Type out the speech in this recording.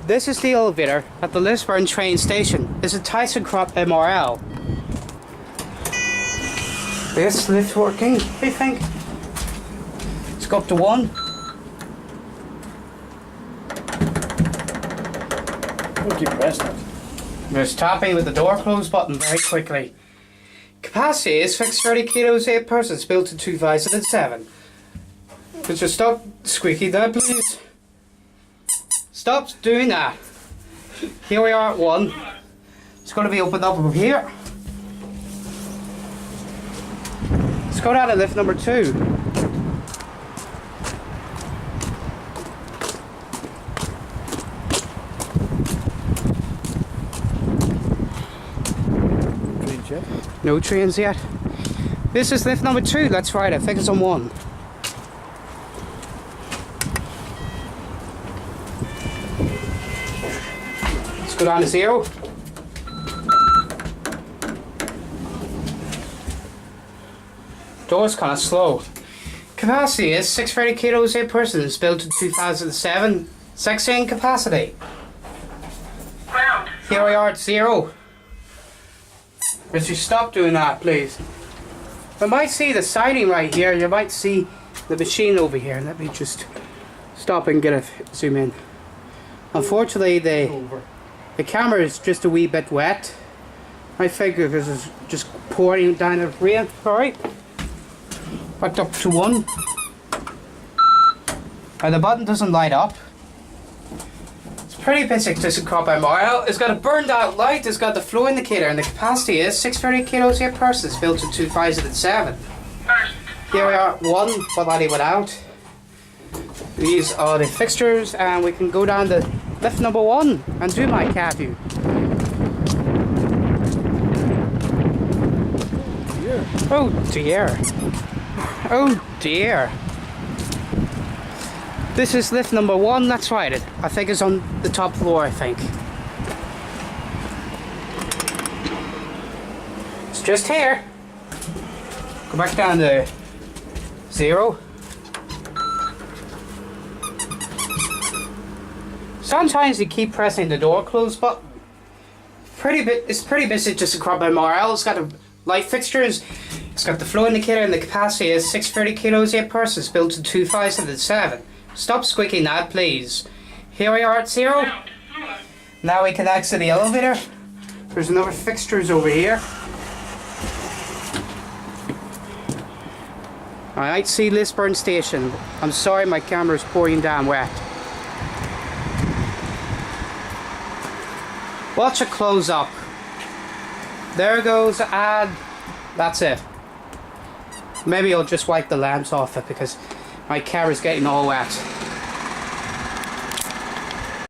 This is the elevator at the Lisburn train station. This is ThyssenKrupp MRL. This lift working, I think. Let's go up to 1. We'll keep pressing it. Just tapping with the door close button very quickly. Capacity is fixed 30 kilos, 8 persons, built in 2007. Could you stop squeaky there, please? Stop doing that. Here we are at 1. It's going to be opened up over here. Let's go down to lift number 2. Train check. No trains yet. This is lift number 2. That's right, I think it's on 1. Let's go down to 0. Door's kind of slow. Capacity is 630 kilos, 8 persons, built in 2007. 16 capacity. Ground. Here we are at 0. Would you stop doing that, please? You might see the siding right here. You might see the machine over here. Let me just stop and get a zoom in. Unfortunately, the camera is just a wee bit wet. I figure this is just pouring down the rain. Alright. Back up to 1. Now the button doesn't light up. It's pretty basic ThyssenKrupp MRL. It's got a burned out light, it's got the flow indicator, and the capacity is 630 kilos, 8 persons, built in 2007. First. Here we are at 1, but that went out. These are the fixtures, and we can go down to lift number 1 and do my cat view. Oh dear. Oh dear. This is lift number 1, that's right. I think it's on the top floor, I think. It's just here. Go back down to 0. Sometimes you keep pressing the door close button. It's pretty busy just across by MRL. It's got a light fixtures. It's got the flow indicator, and the capacity is 630 kilos, 8 persons, built in 2007. Stop squeaking that, please. Here we are at 0. Now we can exit the elevator. There's another fixtures over here. I see Lisburn Station. I'm sorry, my camera's pouring down wet. Watch it close up. There goes, and that's it. Maybe I'll just wipe the lamps off it because my camera's getting all wet.